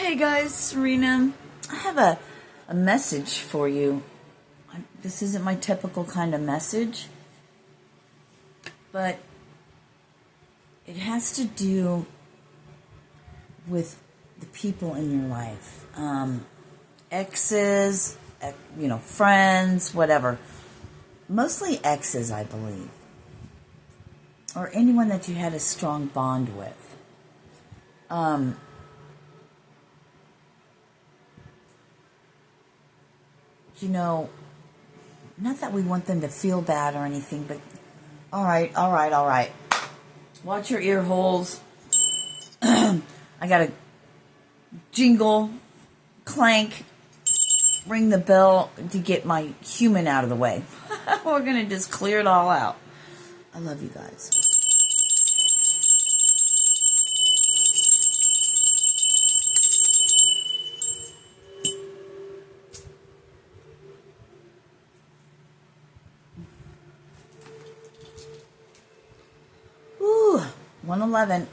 Hey guys, Sirena. I have a message for you. This isn't my typical kind of message, but it has to do with the people in your life. Exes, friends, whatever. Mostly exes, I believe. Or anyone that you had a strong bond with. Not that we want them to feel bad or anything, but all right. Watch your ear holes. I got to jingle, clank, ring the bell to get my human out of the way. We're going to just clear it all out. I love you guys. Ooh, 111.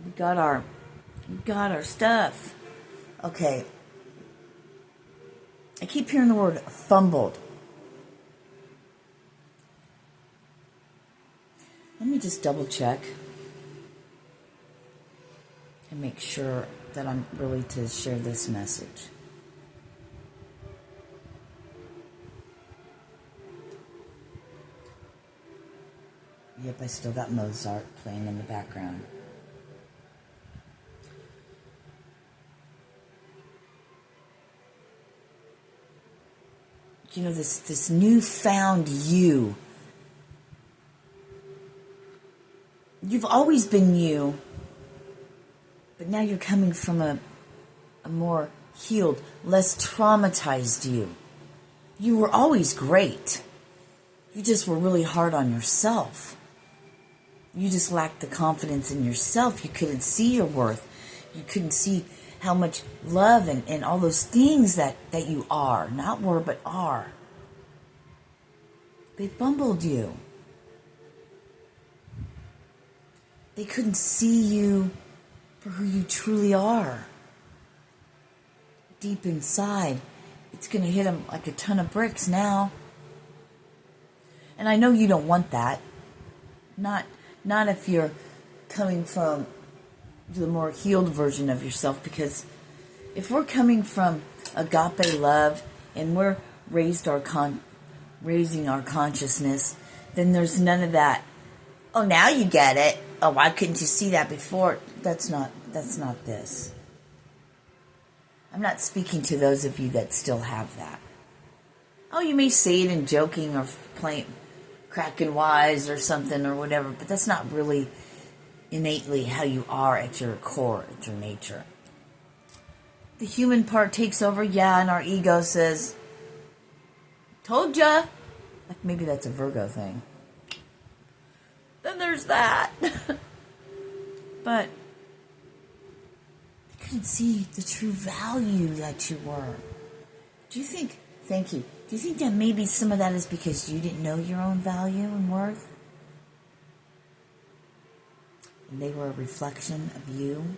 We got our stuff. Okay. I keep hearing the word fumbled. Let me just double check and make sure that I'm really to share this message. Yep, I still got Mozart playing in the background. This newfound you. You've always been you, but now you're coming from a more healed, less traumatized you. You were always great. You just were really hard on yourself. You just lacked the confidence in yourself. You couldn't see your worth. You couldn't see how much love and all those things that you are. Not were, but are. They fumbled you. They couldn't see you for who you truly are. Deep inside, it's going to hit them like a ton of bricks now. And I know you don't want that. Not if you're coming from the more healed version of yourself, because if we're coming from agape love and we're raising our consciousness, then there's none of that. Oh, now you get it. Oh, why couldn't you see that before? That's not this. I'm not speaking to those of you that still have that. Oh, you may say it in joking or playing, cracking wise or something or whatever, but that's not really innately how you are at your core, at your nature. The human part takes over, and our ego says, told ya. Like maybe that's a Virgo thing. Then there's that. But they couldn't see the true value that you were. Thank you. Do you think that maybe some of that is because you didn't know your own value and worth? And they were a reflection of you?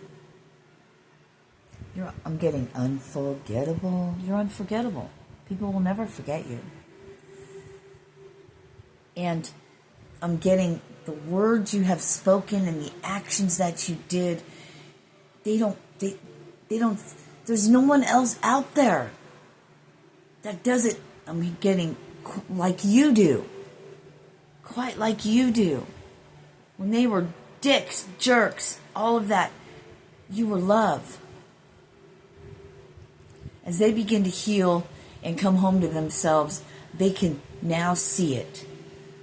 I'm getting unforgettable. You're unforgettable. People will never forget you. And I'm getting the words you have spoken and the actions that you did. They don't, there's no one else out there that does it. I'm getting like you do. Quite like you do. When they were dicks, jerks, all of that, you were love. As they begin to heal and come home to themselves, they can now see it.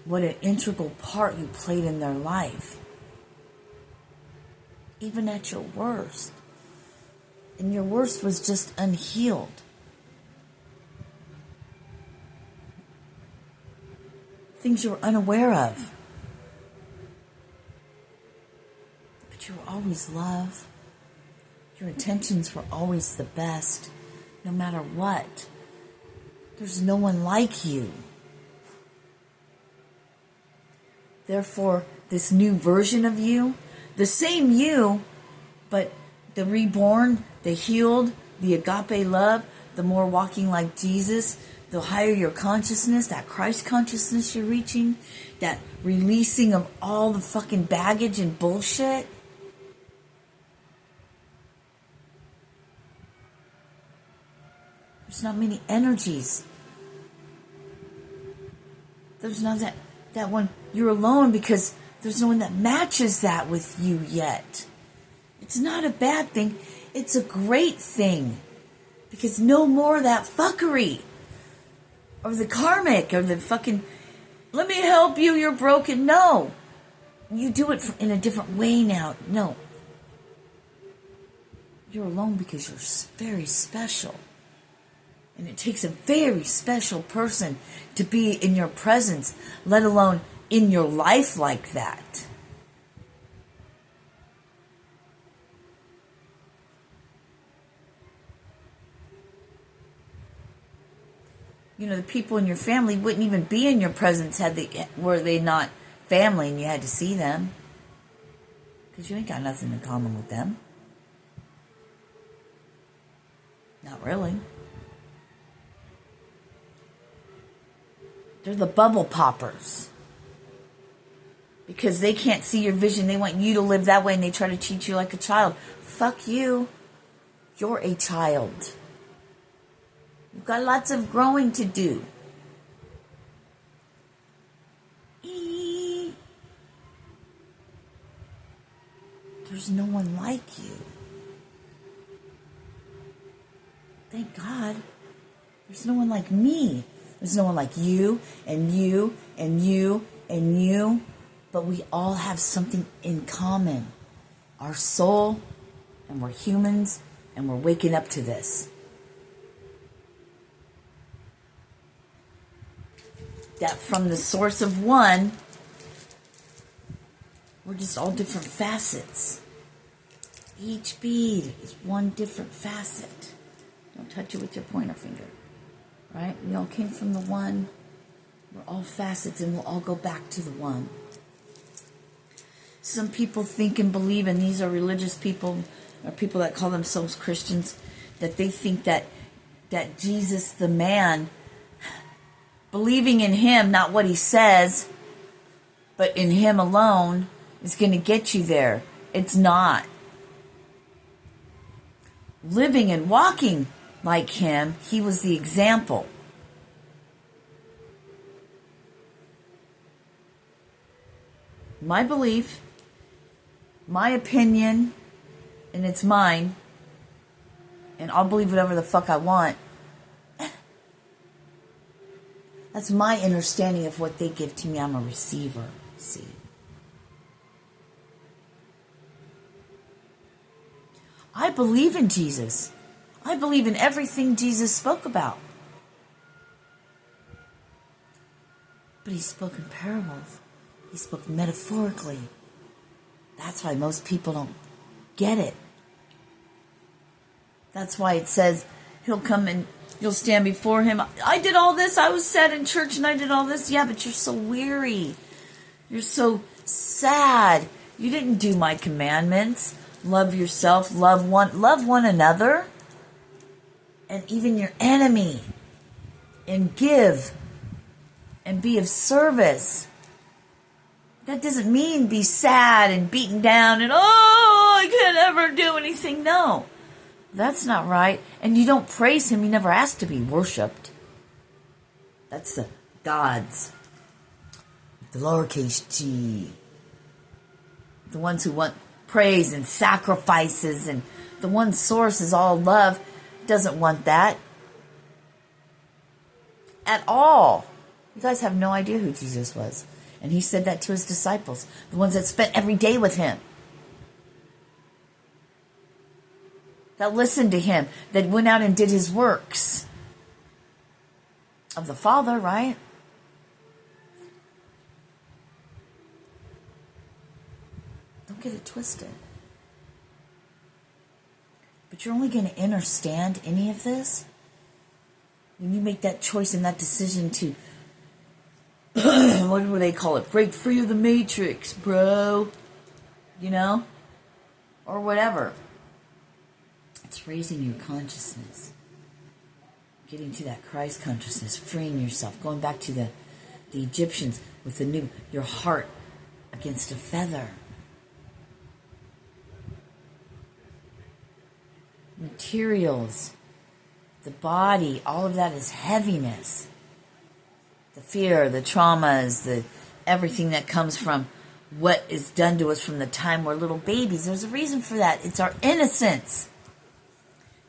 What an integral part you played in their life. Even at your worst. And your worst was just unhealed. Things you were unaware of. But you were always love. Your intentions were always the best, no matter what. There's no one like you. Therefore, this new version of you, the same you, but the reborn, the healed, the agape love, the more walking like Jesus, the higher your consciousness, that Christ consciousness you're reaching, that releasing of all the fucking baggage and bullshit. There's not many energies. There's not that one. You're alone because there's no one that matches that with you yet. It's not a bad thing. It's a great thing. Because no more of that fuckery. Or the karmic. Or the fucking, let me help you, you're broken. No. You do it in a different way now. No. You're alone because you're very special. And it takes a very special person to be in your presence, let alone in your life like that. You know, the people in your family wouldn't even be in your presence were they not family and you had to see them. Because you ain't got nothing in common with them. Not really. They're the bubble poppers. Because they can't see your vision. They want you to live that way and they try to treat you like a child. Fuck you. You're a child. You've got lots of growing to do. There's no one like you. Thank God. There's no one like me. There's no one like you, and you, and you, and you. But we all have something in common. Our soul, and we're humans, and we're waking up to this. That from the source of one, we're just all different facets. Each bead is one different facet. Don't touch it with your pointer finger. Right? We all came from the one. We're all facets and we'll all go back to the one. Some people think and believe, and these are religious people, or people that call themselves Christians, that they think that Jesus, the man, believing in him, not what he says, but in him alone, is going to get you there. It's not. Living and walking like him, he was the example. My belief, my opinion, and it's mine, and I'll believe whatever the fuck I want. That's my understanding of what they give to me. I'm a receiver, see. I believe in Jesus. I believe in everything Jesus spoke about. But he spoke in parables. He spoke metaphorically. That's why most people don't get it. That's why it says he'll come and you'll stand before him. I did all this. I was sat in church and I did all this. Yeah, but you're so weary. You're so sad. You didn't do my commandments. Love yourself. Love one another. And even your enemy. And give. And be of service. That doesn't mean be sad and beaten down and, I can't ever do anything. No, that's not right. And you don't praise him. He never asked to be worshipped. That's the gods. The lowercase g. The ones who want praise and sacrifices, and the one source is all love. Doesn't want that. At all. You guys have no idea who Jesus was. And he said that to his disciples, the ones that spent every day with him, that listened to him, that went out and did his works of the Father, right? Don't get it twisted. But you're only going to understand any of this when you make that choice and that decision to what do they call it? Break free of the matrix, bro. You know? Or whatever. It's raising your consciousness. Getting to that Christ consciousness, freeing yourself, going back to the Egyptians with your heart against a feather. Materials, the body, all of that is heaviness. The fear, the traumas, everything that comes from what is done to us from the time we're little babies. There's a reason for that. It's our innocence.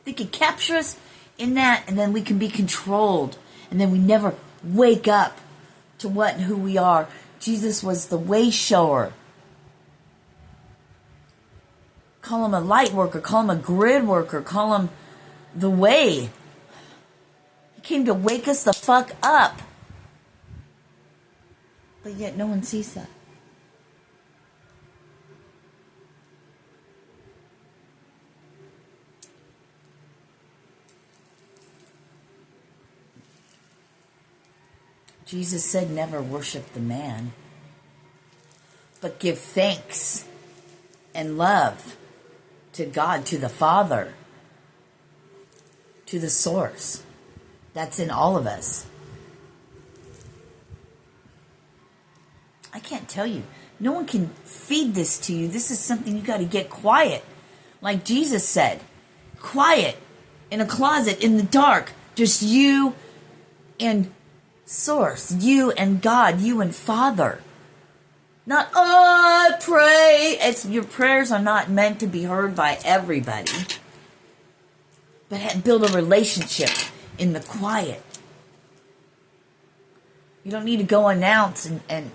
They can capture us in that, and then we can be controlled, and then we never wake up to what and who we are. Jesus was the way shower. Call him a light worker, call him a grid worker, call him the way. He came to wake us the fuck up. But yet no one sees that. Jesus said, never worship the man, but give thanks and love to God, to the Father, to the source. That's in all of us. I can't tell you. No one can feed this to you. This is something you got to get quiet. Like Jesus said, quiet in a closet in the dark. Just you and source, you and God, you and Father. Not, oh, I pray. Your prayers are not meant to be heard by everybody. But build a relationship in the quiet. You don't need to go announce and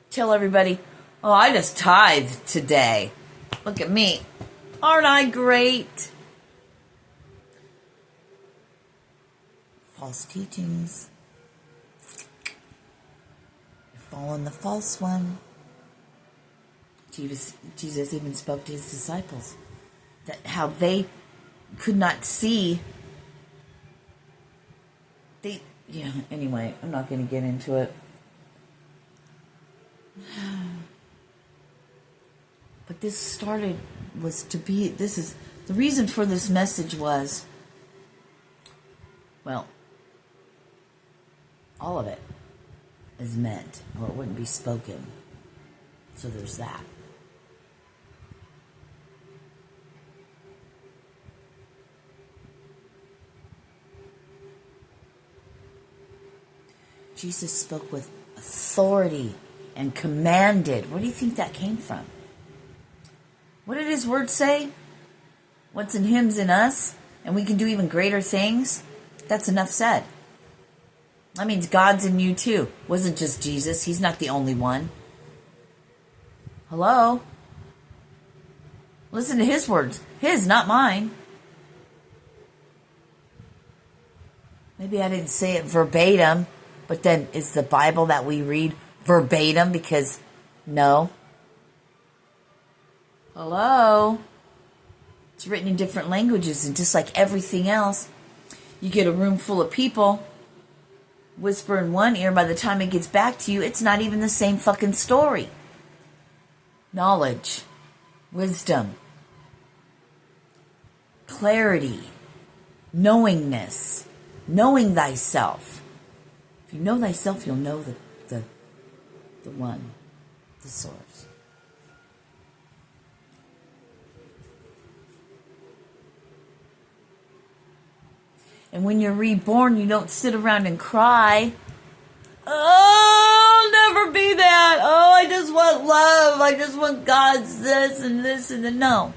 tell everybody, oh, I just tithed today. Look at me. Aren't I great? False teachings. Following the false one. Jesus even spoke to his disciples that how they could not see. Anyway, I'm not going to get into it. But the reason for this message was, well, all of it is meant, or it wouldn't be spoken. So there's that. Jesus spoke with authority and commanded. Where do you think that came from? What did his word say? What's in him's in us, and we can do even greater things? That's enough said. That means God's in you too. It wasn't just Jesus. He's not the only one. Hello? Listen to his words. His, not mine. Maybe I didn't say it verbatim, but then is the Bible that we read verbatim? Because no. Hello? It's written in different languages, and just like everything else, you get a room full of people, whisper in one ear, by the time it gets back to you, it's not even the same fucking story. Knowledge, wisdom, clarity, knowingness, knowing thyself. If you know thyself, you'll know the one, the source. And when you're reborn, you don't sit around and cry. Oh, I'll never be that. Oh, I just want love. I just want God's this and this and the no.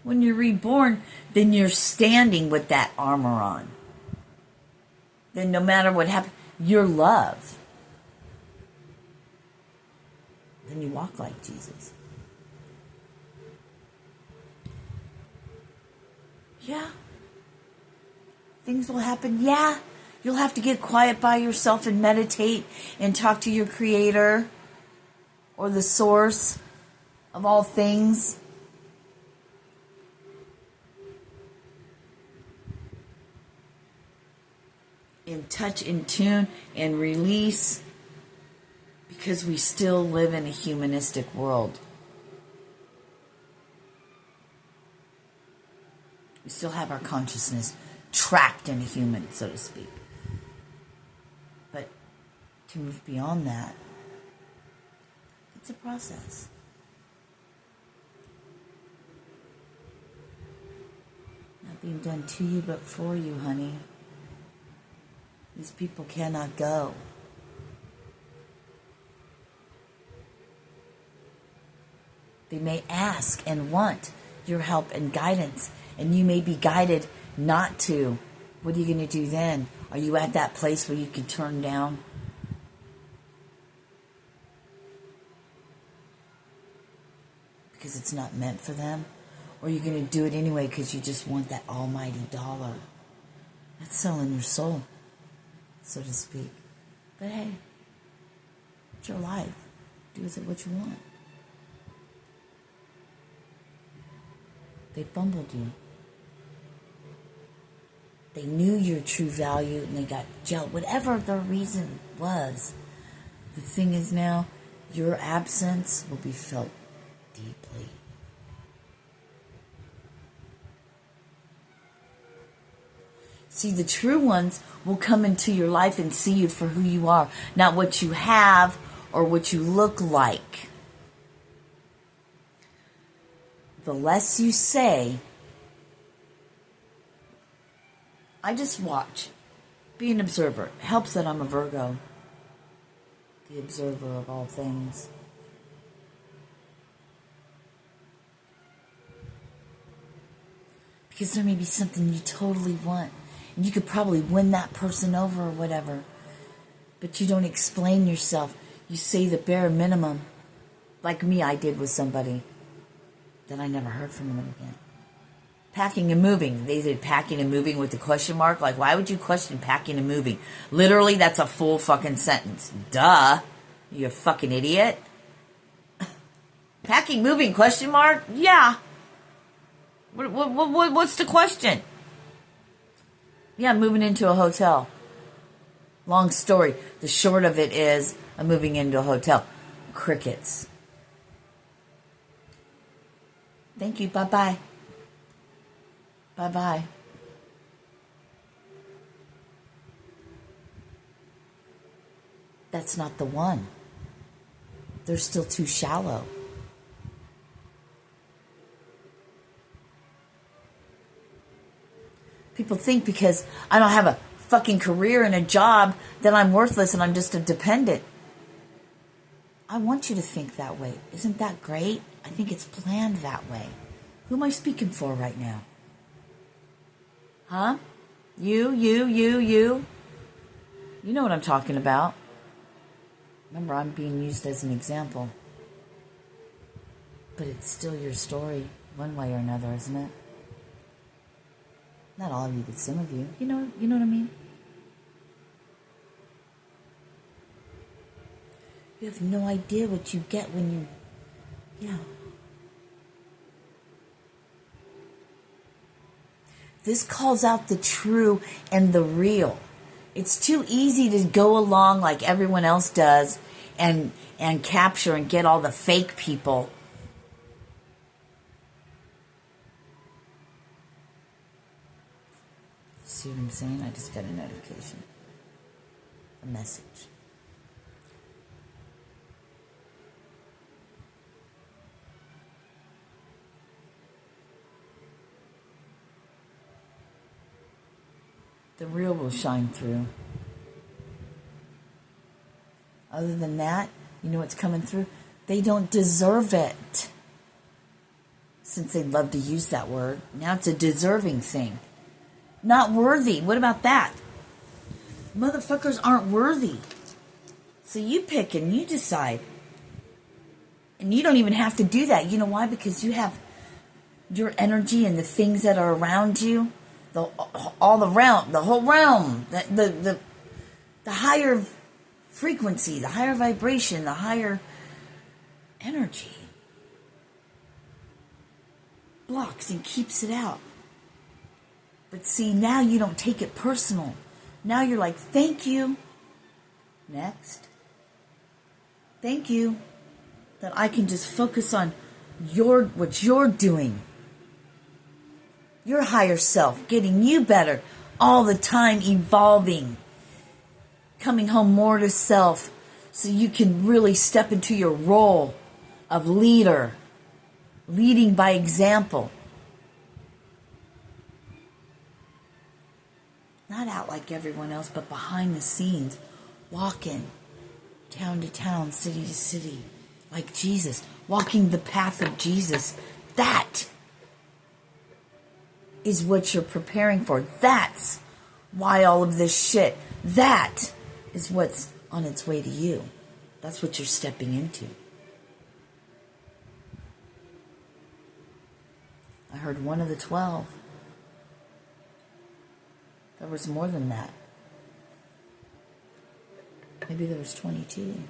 When you're reborn, then you're standing with that armor on. Then no matter what happens, you're love. Then you walk like Jesus. Yeah. Things will happen. Yeah. You'll have to get quiet by yourself and meditate and talk to your Creator or the source of all things. And touch, in tune, and release, because we still live in a humanistic world. We still have our consciousness trapped in a human, so to speak. But to move beyond that, it's a process. Not being done to you, but for you, honey. These people cannot go. They may ask and want your help and guidance, and you may be guided not to. What are you going to do then? Are you at that place where you can turn down? Because it's not meant for them? Or are you going to do it anyway because you just want that almighty dollar? That's selling your soul, so to speak. But hey, it's your life. Do with it what you want. They fumbled you. They knew your true value and they got jealous. Whatever the reason was, the thing is now, your absence will be felt deeply. See, the true ones will come into your life and see you for who you are, not what you have or what you look like. The less you say, I just watch. Be an observer. It helps that I'm a Virgo. The observer of all things. Because there may be something you totally want. And you could probably win that person over or whatever. But you don't explain yourself. You say the bare minimum. Like me, I did with somebody. Then I never heard from them again. Packing and moving. They did packing and moving with the question mark. Like, why would you question packing and moving? Literally, that's a full fucking sentence. Duh. You a fucking idiot. Packing, moving, question mark? Yeah. What's the question? Yeah, I'm moving into a hotel. Long story. The short of it is, I'm moving into a hotel. Crickets. Thank you. Bye-bye. Bye-bye. That's not the one. They're still too shallow. People think because I don't have a fucking career and a job that I'm worthless and I'm just a dependent. I want you to think that way. Isn't that great? I think it's planned that way. Who am I speaking for right now? Huh? You. You know what I'm talking about. Remember, I'm being used as an example. But it's still your story, one way or another, isn't it? Not all of you, but some of you. You know what I mean? You have no idea what you get when you... Yeah. This calls out the true and the real. It's too easy to go along like everyone else does and capture and get all the fake people. See what I'm saying? I just got a notification. A message. The real will shine through. Other than that, you know what's coming through? They don't deserve it. Since they love to use that word. Now it's a deserving thing. Not worthy. What about that? Motherfuckers aren't worthy. So you pick and you decide. And you don't even have to do that. You know why? Because you have your energy and the things that are around you. The whole realm, the higher frequency, the higher vibration, the higher energy blocks and keeps it out. But see, now you don't take it personal. Now you're like, thank you. Next. Thank you that I can just focus on what you're doing. Your higher self, getting you better, all the time evolving, coming home more to self so you can really step into your role of leader, leading by example. Not out like everyone else, but behind the scenes, walking town to town, city to city, like Jesus, walking the path of Jesus. That is what you're preparing for. That's why all of this shit. That is what's on its way to you. That's what you're stepping into. I heard one of the 12. There was more than that. Maybe there was 22.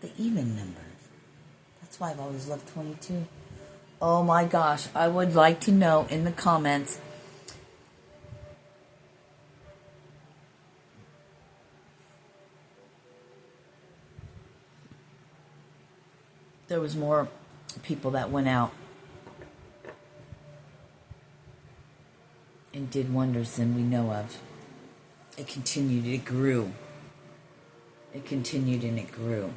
The even numbers. That's why I've always loved 22. Oh my gosh, I would like to know in the comments. There was more people that went out and did wonders than we know of. It continued, it grew. It continued and it grew.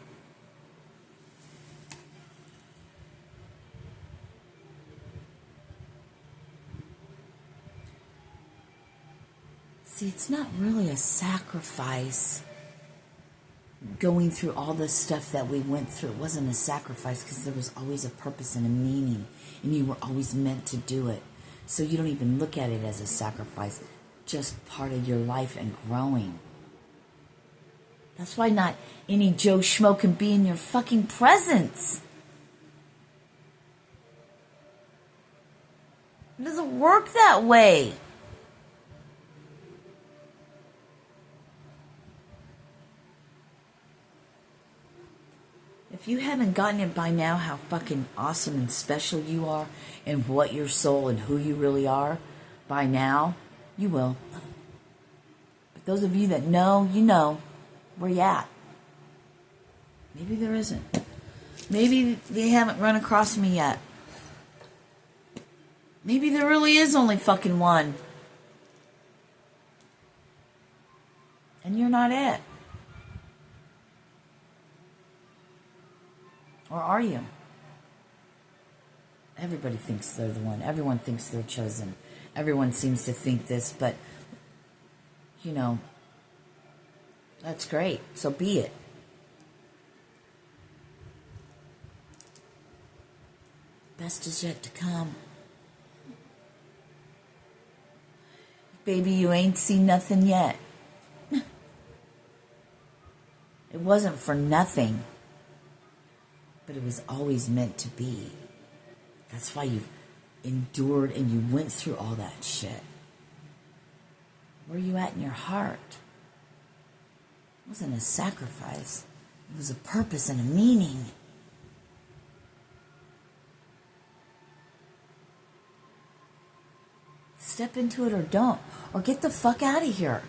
See, it's not really a sacrifice going through all the stuff that we went through. It wasn't a sacrifice because there was always a purpose and a meaning, and you were always meant to do it. So you don't even look at it as a sacrifice, just part of your life and growing. That's why not any Joe Schmo can be in your fucking presence. It doesn't work that way. If you haven't gotten it by now how fucking awesome and special you are and what your soul and who you really are, by now, you will. But those of you that know, you know where you at. Maybe there isn't. Maybe they haven't run across me yet. Maybe there really is only fucking one. And you're not it. Or are you? Everybody thinks they're the one. Everyone thinks they're chosen. Everyone seems to think this, but, you know, that's great. So be it. Best is yet to come. Baby, you ain't seen nothing yet. It wasn't for nothing. But it was always meant to be. That's why you've endured and you went through all that shit. Where are you at in your heart? It wasn't a sacrifice. It was a purpose and a meaning. Step into it or don't. Or get the fuck out of here.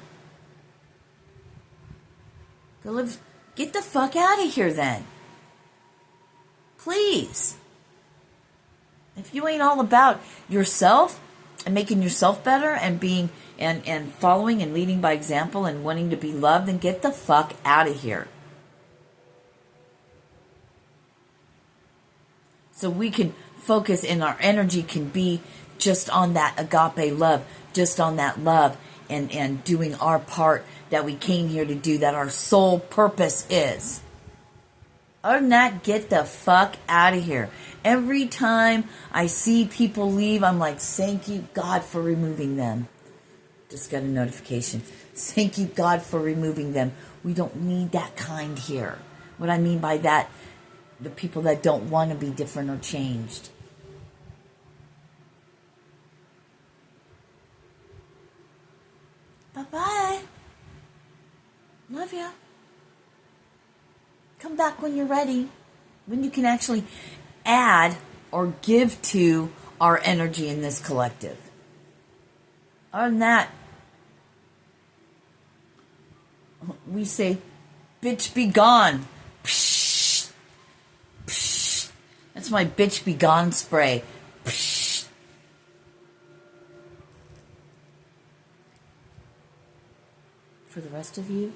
Get the fuck out of here then. Please. If you ain't all about yourself and making yourself better and being and following and leading by example and wanting to be loved, then get the fuck out of here. So we can focus and our energy can be just on that agape love, just on that love and doing our part that we came here to do, that our sole purpose is. Other than that, get the fuck out of here. Every time I see people leave, I'm like, thank you, God, for removing them. Just got a notification. Thank you, God, for removing them. We don't need that kind here. What I mean by that, the people that don't want to be different or changed. Bye-bye. Love ya. Come back when you're ready, when you can actually add or give to our energy in this collective. Other than that, we say, bitch be gone. Psh, psh. That's my bitch be gone spray. For the rest of you,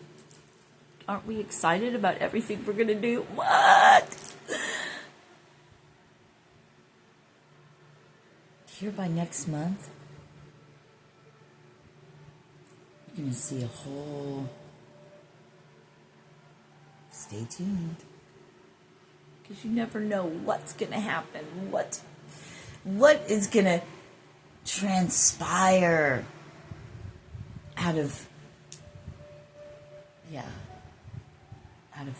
aren't we excited about everything we're going to do? What? Here by next month, you're going to see a whole... Stay tuned. Because you never know what's going to happen. What is going to transpire out of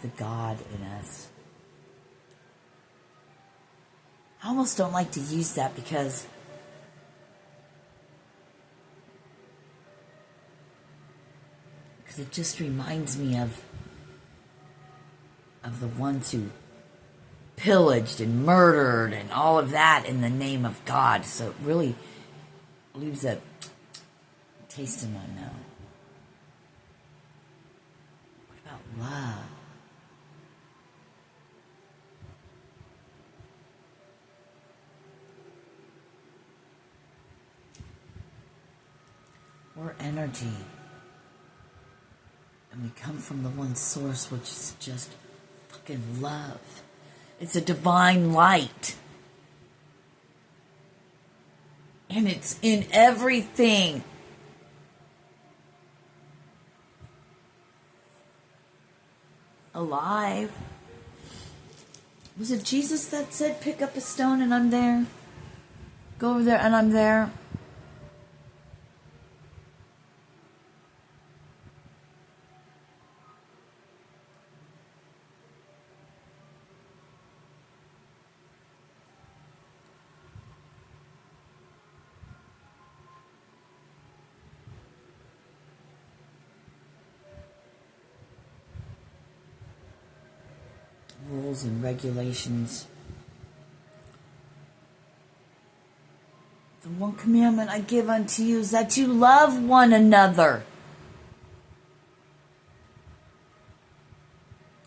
the God in us. I almost don't like to use that because it just reminds me of the ones who pillaged and murdered and all of that in the name of God. So it really leaves a taste in my mouth. What about love? We're energy. And we come from the one source, which is just fucking love. It's a divine light. And it's in everything. Alive. Was it Jesus that said, pick up a stone and I'm there? Go over there and I'm there? Rules and regulations. The one commandment I give unto you is that you love one another.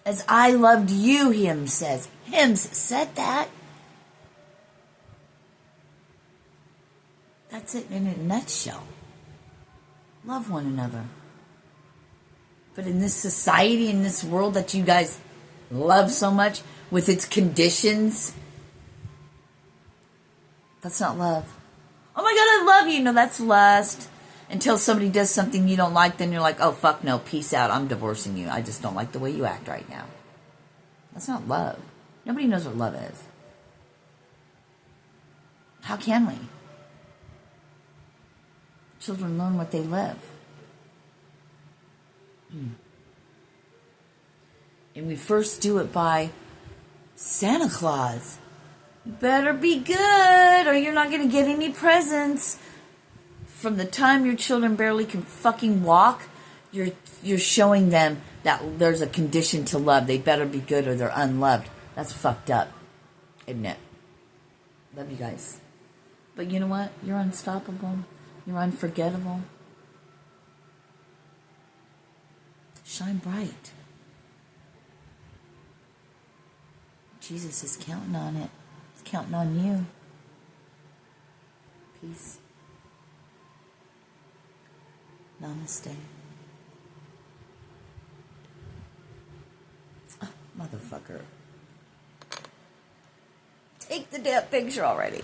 As I loved you, hymns says. Hymns said that. That's it in a nutshell. Love one another. But in this society, in this world that you guys love so much, with its conditions, that's not love. Oh my God, I love you. No, that's lust. Until somebody does something you don't like, then you're like, oh, fuck no, peace out. I'm divorcing you. I just don't like the way you act right now. That's not love. Nobody knows what love is. How can we? Children learn what they live. And we first do it by Santa Claus. You better be good or you're not going to get any presents. From the time your children barely can fucking walk, you're showing them that there's a condition to love. They better be good or they're unloved. That's fucked up, isn't it? Love you guys. But you know what? You're unstoppable. You're unforgettable. Shine bright. Jesus is counting on it. He's counting on you. Peace. Namaste. Oh, motherfucker. Take the damn picture already.